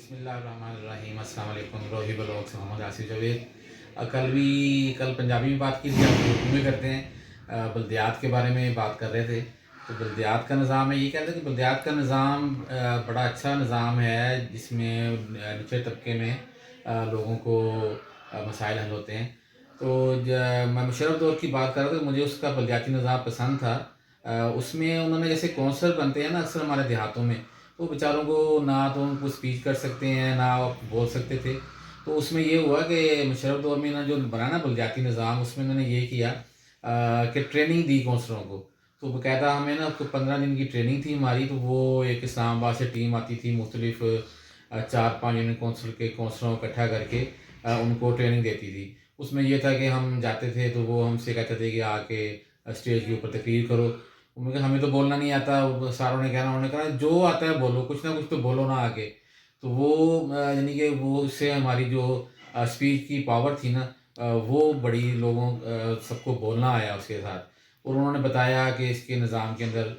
बिस्मिल्लाहिर्रहमानिर्रहीम। अस्सलाम वालेकुम। रोही ब्लॉग से मोहम्मद आसिफ जावेद। कल पंजाबी में बात की थी, आप उर्दू में करते हैं। बल्दियात के बारे में बात कर रहे थे। तो बल्दियात का निज़ाम है, ये कहते हैं कि बल्दियात का निज़ाम बड़ा अच्छा निज़ाम है जिसमें निचले तबके में लोगों को मसाइल हल होते हैं। तो मैं मुशर्रफ दौर की बात कर रहा था, तो मुझे उसका बल्दियाती निज़ाम पसंद था। उसमें उन्होंने जैसे कौंसलर बनते हैं ना अक्सर हमारे देहातों में, तो बेचारों को ना तो उनको स्पीच कर सकते हैं ना बोल सकते थे। तो उसमें ये हुआ कि मुशर्रफ दौर में ना जो बना ना बलदियाती निज़ाम, उसमें उन्होंने ये किया कि ट्रेनिंग दी कौंसलरों को। तो बाकायदा हमें ना तो 15 दिन की ट्रेनिंग थी हमारी। तो वो एक इस्लामाबाद से टीम आती थी, मुख्तलिफ 4-5 यूनियन कौंसिल के कौंसलरों को इकट्ठा करके उनको ट्रेनिंग देती थी। उसमें ये था कि हम जाते थे तो वो हमसे कहते थे कि आके स्टेज के ऊपर तकरीर करो। उन्होंने कहा हमें तो बोलना नहीं आता। वो सारों ने कहना, उन्होंने कहा जो आता है बोलो, कुछ ना कुछ तो बोलो ना आके। तो वो यानी कि वो उससे हमारी जो स्पीच की पावर थी ना, वो बड़ी लोगों सबको बोलना आया उसके साथ। और उन्होंने बताया कि इसके निज़ाम के अंदर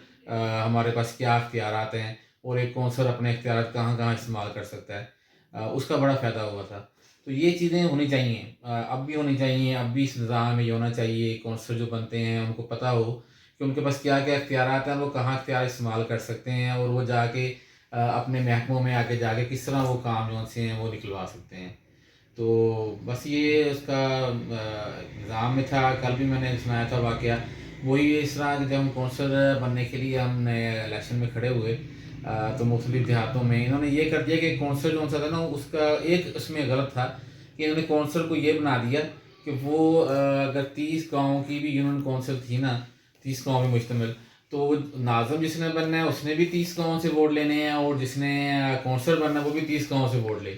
हमारे पास क्या इख्तियारात हैं और एक कौंसलर अपने इख्तियारात कहाँ-कहाँ इस्तेमाल कर सकता है। उसका बड़ा फ़ायदा हुआ था। तो ये चीज़ें होनी चाहिए, अब भी होनी चाहिए, अब भी इस निज़ाम में ये होना चाहिए। कौंसलर जो बनते हैं उनको पता हो कि उनके पास क्या-क्या इख्तियारात हैं, वो कहाँ इख्तियार इस्तेमाल कर सकते हैं और वो जाके अपने महकमों में आके जाके किस तरह वो काम जो से हैं वो निकलवा सकते हैं। तो बस ये उसका निज़ाम में था। कल भी मैंने सुनाया था वाक़या। वही इस तरह कि जब हम कौंसलर बनने के लिए हमने इलेक्शन में खड़े हुए, तो मुख्तलिफ देहातों में इन्होंने ये कर दिया कि कौंसलर कौन-सा था ना, उसका एक उसमें गलत था कि इन्होंने कौंसलर को ये बना दिया कि वो अगर 30 गाँव की भी यूनियन कौंसिल थी ना, 30 गाँव में मुश्तमिल, तो नाज़िम जिसने बनना है उसने भी 30 गाँव से वोट लेने हैं और जिसने कौंसलर बनना है वो भी 30 गाँव से वोट ले।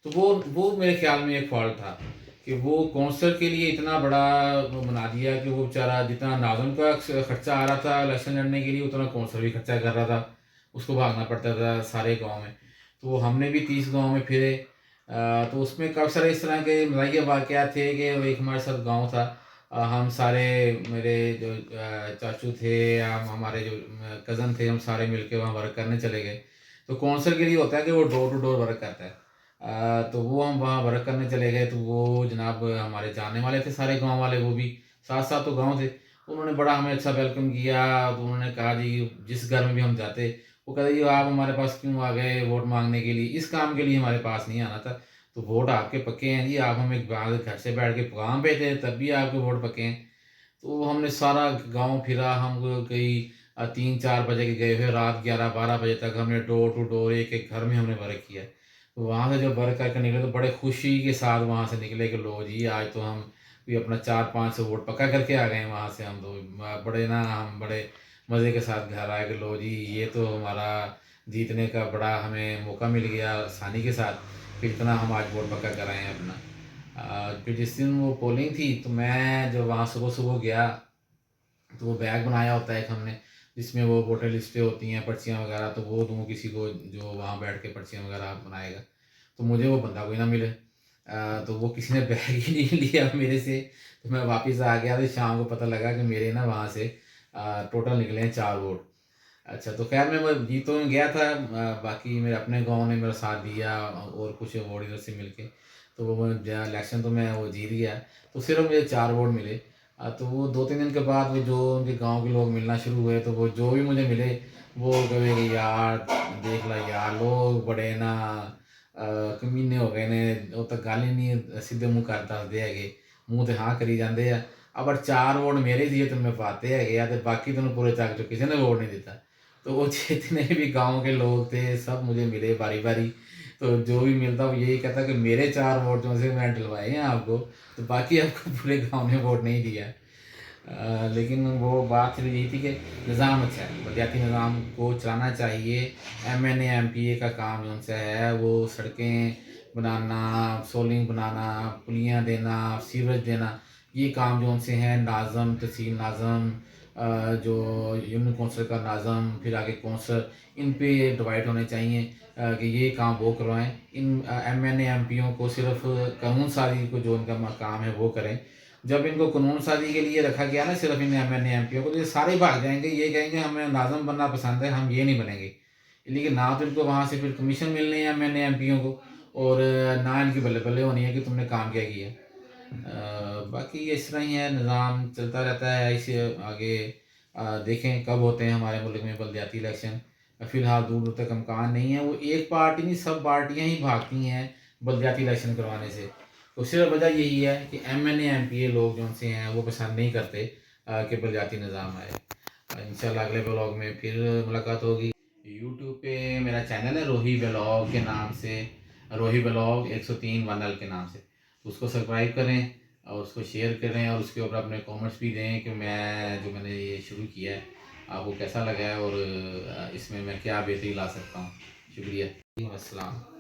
तो वो मेरे ख़्याल में एक फ़ॉल्ट था कि वो कौंसलर के लिए इतना बड़ा वो बना दिया कि वो बेचारा जितना नाज़िम का खर्चा आ रहा था इलेक्शन लड़ने के लिए, उतना कौंसलर भी खर्चा कर रहा था। उसको भागना पड़ता था सारे गाँव में। तो हमने भी 30 गाँव में फिरे। तो उसमें काफ़ी सारे इस तरह के मज़ाहिया वाक़यात थे कि वो एक हमारे साथ गाँव था। हम सारे मेरे जो चाचू थे या हमारे जो कज़न थे, हम सारे मिलके वहाँ वर्क करने चले गए। तो कौंसलर के लिए होता है कि वो डोर टू डोर वर्क करता है। तो वो हम वहाँ वर्क करने चले गए, तो वो जनाब हमारे जानने वाले थे सारे गाँव वाले, वो भी साथ-साथ तो गाँव थे। तो उन्होंने बड़ा हमें अच्छा वेलकम किया। तो उन्होंने कहा जी, जिस घर में भी हम जाते, वो कहते जी आप हमारे पास क्यों आ गए वोट माँगने के लिए? इस काम के लिए हमारे पास नहीं आना था। तो वोट आपके पक्के हैं जी, आप हमें बाहर घर से बैठ के काम पे थे तब भी आपके वोट पक्के हैं। तो हमने सारा गाँव फिरा। हम कई 3-4 बजे के गए हुए, रात 11-12 बजे तक हमने डोर टू डोर एक-एक घर में हमने वर्क किया। तो वहाँ से जब वर्क करके निकले तो बड़े खुशी के साथ वहाँ से निकले कि लो जी आज तो हम भी अपना 4-500 वोट पक्का करके आ गए हैं वहाँ से। हम तो बड़े ना हम बड़े मज़े के साथ घर आए कि लो जी ये तो हमारा जीतने का बड़ा हमें मौका मिल गया आसानी के साथ, फिर इतना हम आज वोट पक्का कर आए हैं अपना। फिर जिस दिन वो पोलिंग थी तो मैं जब वहाँ सुबह-सुबह गया, तो वो बैग बनाया होता है एक हमने, जिसमें वो वोटर लिस्टें होती हैं, पर्चियाँ वगैरह, तो वो दूँ किसी को जो वहाँ बैठ के पर्चियाँ वगैरह बनाएगा। तो मुझे वो बंदा कोई ना मिले। तो वो किसी ने बैग ही नहीं लिया मेरे से। तो मैं वापस आ गया, तो शाम को पता लगा कि मेरे ना वहाँ से टोटल निकले हैं 4 वोट। अच्छा, तो ख़ैर मैं वो जीत तो गया था। बाकी मेरे अपने गाँव ने मेरा साथ दिया और कुछ वोट इधर से मिल के, तो वो मैं जो इलेक्शन तो मैं वो जीत गया। तो सिर्फ़ मुझे 4 वोट मिले। तो वो 2-3 दिन के बाद वो जो उनके गाँव के लोग मिलना शुरू हुए, तो वो जो भी मुझे मिले, वो कहे कि यार देख ला यार, लोग बड़े ना कमीने हो गए ने, ਉਹ ਤਾਂ ਗੱਲ ਹੀ ਨਹੀਂ ਸਿੱਧੇ ਮੂੰਹ ਕਰ ਦੱਸਦੇ ਹੈਗੇ, ਮੂੰਹ ਤੇ ਹਾਂ ਕਰੀ ਜਾਂਦੇ ਆ। ਪਰ 4 ਵੋਟ ਮੇਰੇ ਸੀਗੇ ਤੇ ਮੈਂ ਪਾਤੇ ਹੈਗੇ आ, तो बाकी तो पूरे चक चो किसी ने वोट नहीं देता। तो वो जितने भी गाँव के लोग थे सब मुझे मिले बारी-बारी। तो जो भी मिलता वो यही कहता कि मेरे 4 वोट जो से मैंने डलवाए हैं आपको, तो बाकी आपको पूरे गाँव ने वोट नहीं दिया। लेकिन वो बात सिर्फ़ यही थी कि निज़ाम अच्छा है, बलदियाती निज़ाम को चलाना चाहिए। एमएनए, एमपीए का काम जो उनसे है वो सड़कें बनाना, सोलिंग बनाना, पुलियाँ देना, सीवरेज देना, ये काम जो उनसे हैं। नाज़म, तहसील नाज़म, जो यूनियन कौंसिल का नाज़म, फिर आगे कौंसलर, इन पे डिवाइड होने चाहिए कि ये काम वो करवाएँ। इन एमएनए, एमपीओ को सिर्फ़ कानून साज़ी को जो इनका काम है वो करें। जब इनको कानून साज़ी के लिए रखा गया ना सिर्फ़ इन एमएनए, एमपीओ को, तो ये सारे भाग जाएँगे, ये कहेंगे हमें नाज़िम बनना पसंद है, हम ये नहीं बनेंगे। लेकिन ना तो इनको वहाँ से फिर कमीशन मिलने हैं एमएनए एमपीओ को, और ना इनकी बल्ले बल्ले होनी है कि तुमने काम क्या किया। बाकी ये इस तरह ही है, निज़ाम चलता रहता है। इसे आगे देखें कब होते हैं हमारे मुल्क में बलदियाती इलेक्शन। फ़िलहाल दूर दूर तक इम्कान नहीं है। वो एक पार्टी नहीं, सब पार्टियाँ ही भागती हैं बलदियाती इलेक्शन करवाने से। तो सिर्फ वजह यही है कि एमएनए एमपीए लोग जो उनसे हैं वो पसंद नहीं करते कि बलदियाती निज़ाम आए। इंशाल्लाह अगले ब्लॉग में फिर मुलाकात होगी। यूट्यूब पे मेरा चैनल है रोही ब्लॉग के नाम से, रोही ब्लॉग 103 1L के नाम से। तो उसको सब्सक्राइब करें और उसको शेयर करें, और उसके ऊपर अपने कमेंट्स भी दें कि मैंने ये शुरू किया है आपको कैसा लगा है, और इसमें मैं क्या बेहतरी ला सकता हूँ। शुक्रिया। अस्सलाम।